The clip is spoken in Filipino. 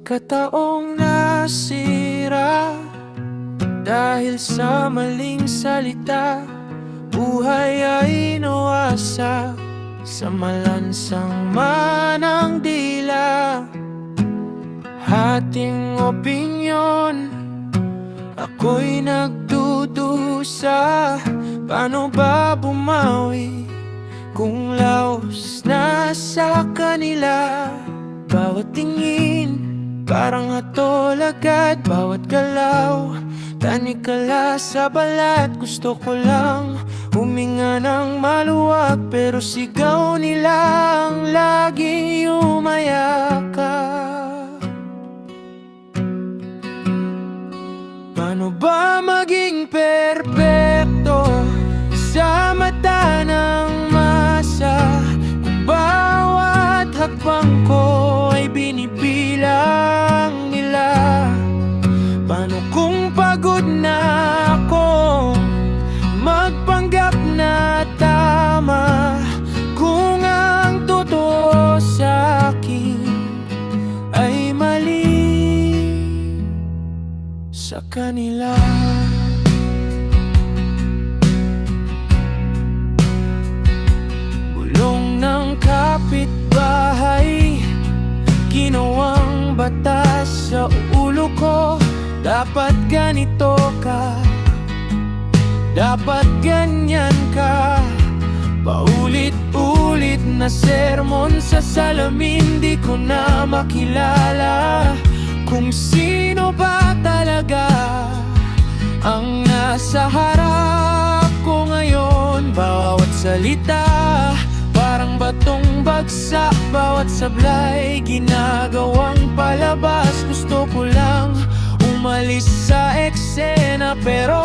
pagkataong nasira dahil sa maling salita. Buhay ay nawasak sa malansang manang dila. Hating opinyon, ako'y nagdudusa. Paano ba bumawi kung laos na sa kanila? Bawat tingin, parang hatol agad. Bawat galaw, tanikala sa balat. Gusto ko lang huminga ng maluwag, pero sigaw nila ang laging umayakap. Paano ba maging perpekto sa mata ng masa kung bawat hakbang ko ay binibilang nila? Paano kung pagod na ako magpanggap na tama, kung ang totoo sa akin ay mali sa kanila? Bulong ng kapitbahay, ginawang batas sa ulo ko. Dapat ganito ka, dapat ganyan ka. Paulit-ulit na sermon sa salamin, di ko na makilala kung sino ba talaga ang nasa harap ko ngayon. Bawat salita parang batong bagsak, bawat sablay ginagawang palabas. Gusto ko lang umalis sa eksena, pero